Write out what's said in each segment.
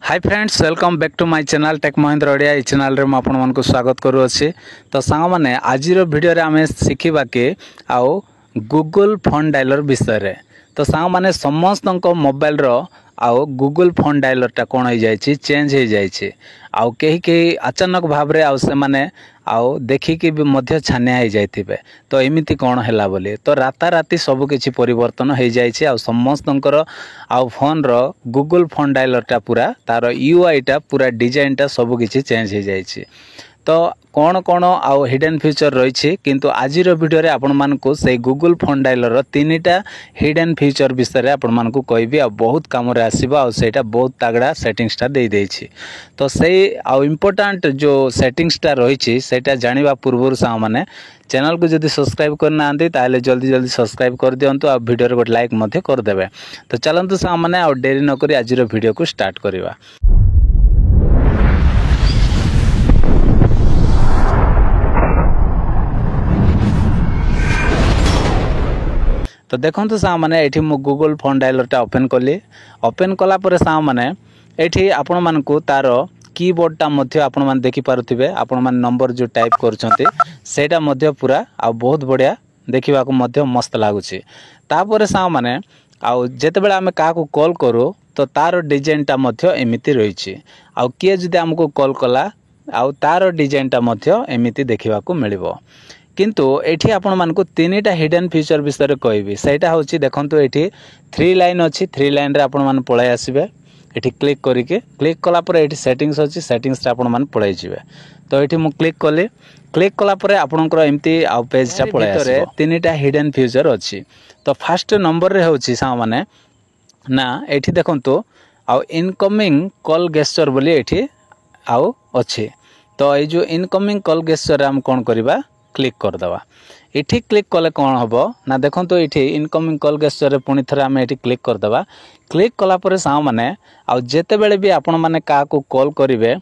Hi friends, welcome back to my channel tech Mahindra Odia. ये channel रे आपण मानक स्वागत करूँगी। तो सांग मैंने आज वीडियो रे आमे शिखिबा के आउ गूगल फोन डायलर विषय। तो सांग मैंने समस्त मोबाइल रो आउ गूगल फोन डायलरटा कौन हो जाए चेंज हो जाए आउ कहीं अचानक भाव रे आउ से माने आउ देखिकी भी मध्य छानिया हो जाइथिबे। तो एमिति कौन हैला बोली तो राताराति सब किछि परिवर्तन हो जाइए आउ समस्तंकर आउ फोन रो गूगल फोन डायलरटा पूरा तार यूआईटा पूरा डिजाइनटा सब किछि चेंज हो जाइए। तो कौन कौन आउ हिडन फीचर रही किंतु आजिर वीडियो रे आपण मानकु से गूगल फोन डायलर तीनटा हिडन फीचर विषय आपण मानकु कहबी आ बहुत काम रे आसीबा आ सेटा बहुत तगड़ा सेटिंग्सटा दे देछि। तो से आउ इम्पोर्टेंट जो सेटिंग्सटा रही सेटा जानिबा पूर्व सा माने चैनल को जदि सब्सक्राइब करना ताले जल्दी जल्दी सब्सक्राइब कर दियंतु आ वीडियो रे गोटे लाइक मध्य कर देबे। तो चलंतु सा माने आ देरी न करी आजिर वीडियो को स्टार्ट करिवा। तो देखो सा मैंने ये गूगल फोन डायलरटा ओपन कली। ओपन कला पर सा मैंने ये आपण मानकु तार कीबोर्डटा मध्य आपण माने देखि पारुथिबे। आपण माने नंबर जो टाइप करछंती सेटा मध्य पूरा आ बहुत बढ़िया देखिबा को मध्य मस्त लागुछि। तापर सा माने आ जेते बेला हमें का को कॉल करू तो तार डिजाइनटा मध्य एमिति रहिछि। आ किए जदि हमको कॉल कला आ तार डिजाइनटा मध्य एमिति देखिबा को मिलिबो। किंतु एठी आपण मानकु तीनटा हिडन फीचर विषय कहबी। सेटा होछि देखंतु एठी 3 लाइन अछि। 3 लाइन रे आपण मान पळाय आसीबे। एठी क्लिक करिके क्लिक कला पर एठी सेटिंग्स अछि। सेटिंग्स रे आपण मान पळाय जिवे। तो एठी मु क्लिक कले। क्लिक कला पर आपणकर एम्ति आ पेजटा पळाय आसीबो। तीनटा हिडन फीचर अछि। तो फर्स्ट नंबर रे होछि सा माने ना एठी देखंतु आ इनकमिंग कॉल गेस्चर बोली एठी आउ अछि। तो ए जो इनकमिंग कॉल गेस्चर हम कोन करबा क्लिक कर दवा। इठी क्लिक कले कौन हम ना देखो तो ये इनकमिंग कॉल गेस्चर पुणी थे आम ये क्लिक कर दवा। क्लिक कला पर सा माने आ जेते बेले भी आपण माने का को कॉल करिवे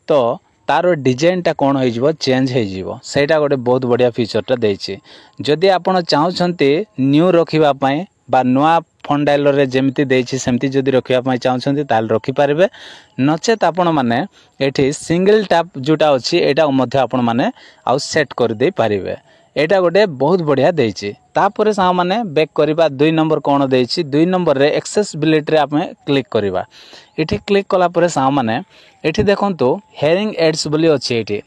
तो तार डिजाइनटा कौन हो चेंज हो सेटा गोटे बहुत बढ़िया फीचरटा देछि। जदि आपण चाहछंती न्यू रखिबा पई बा नुआ फोन डायलर रे जेमती देछि सेमती जदि रखिबा पई चाहछंती ताल रखि पारिबे। नचेत आपण माने एठी सिंगल टैप जोटा अछि एटा मध्य आपण माने आउ सेट कर दे पारिबे। एटा गोटे बहुत बढ़िया देछि। तापर सा माने बैक करबा 2 नंबर कोन देछि। 2 नंबर रे एक्सेसिबिलिटी रे आपण क्लिक करबा। एठी क्लिक कला पर सा माने एठी देखंतु हेयरिंग एड्स बोली अछि। एठी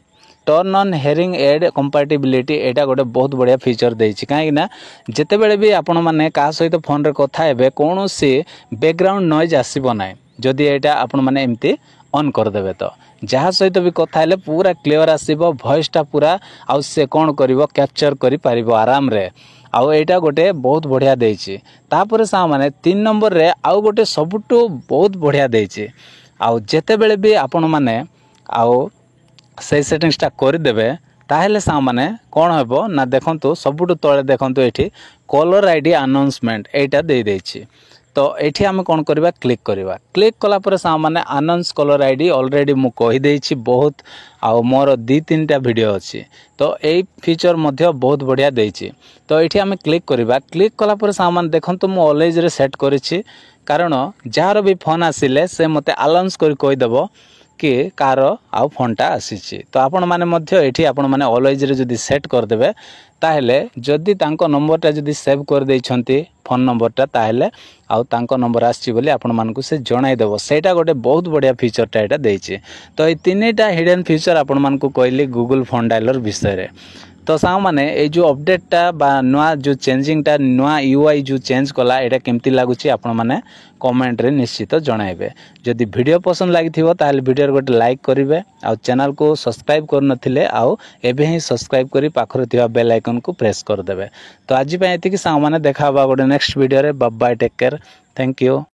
turn on hearing aid compatibility एटा गोटे बहुत बढ़िया फीचर देछि। काहे ना जेते बेले भी आपण माने का सहित फोन रे कथा हेबे कोनोसी बैकग्राउंड नॉइज आसीबो नै जदि एटा आपण माने एम्ति ऑन कर देबे। तो जहाँ सहित भी कथा हेले पूरा क्लियर आसीबो। वॉइसटा पूरा आउ से कोन करिवो कैप्चर करि पारिबो आराम रे। आउ एटा गोटे बहुत बढ़िया देछि। तापर सा माने 3 नंबर रे आउ गोटे सबटु बहुत बढ़िया देछि। आउ जेते बेले भी आपण माने आउ से सेटिंग्सटा कर देबे ताहेले सा माने कोन हेबो ना देखंतु सबटु तळे देखंतु एठी कलर आईडी अनाउंसमेंट एटा दे देछि। तो एठी हम कोन करबा क्लिक करबा। क्लिक कला पर सा माने अनाउंस कलर आईडी ऑलरेडी मु कहि देछि बहुत आ मोर 2-3टा वीडियो अछि। तो एई फीचर मध्य बहुत बढ़िया देछि। तो एठी हम क्लिक करबा। क्लिक कला पर सा माने देखंतु मु ऑलवेज रे सेट करिछि कारण जार भी फोन आसिले से मते अलाउंस करि कहि देबो कि कार आउ फोनटा आसीछि। तो आपण माने मध्य एठी आपण माने ऑलवेज रे जदि सेट कर देबे ताहेले जदि तांको नंबरटा जदि सेव कर दैछंती फोन नंबरटा ताहेले आउ तांको नंबर आछि बोली आपण मानकु से जणाई देबो। सेटा गोटे बहुत बढ़िया फीचरटा एटा देछि। तो ए तीनटा हिडन फीचर आपण मानकु कहली गूगल फोन डायलर विषय रे। तो सा माने ए जो अपडेटटा बा नुआ जो चेंजिंगटा नुआ यूआई जो चेंज कला एटा केमती लागुछि आपण माने कमेंट रे निश्चित जणाइबे। जदि वीडियो पसंद लागिथिबो ताले वीडियो रे गोटे लाइक करिवे आ चैनल को सब्सक्राइब कर नथिले आउ एबे ही सब्सक्राइब करी पाखर थिबा बेल आइकन को प्रेस कर देबे। तो आज पय एतिकी सा माने देखाबा गोटे नेक्स्ट वीडियो रे। Bye bye, take care, thank you.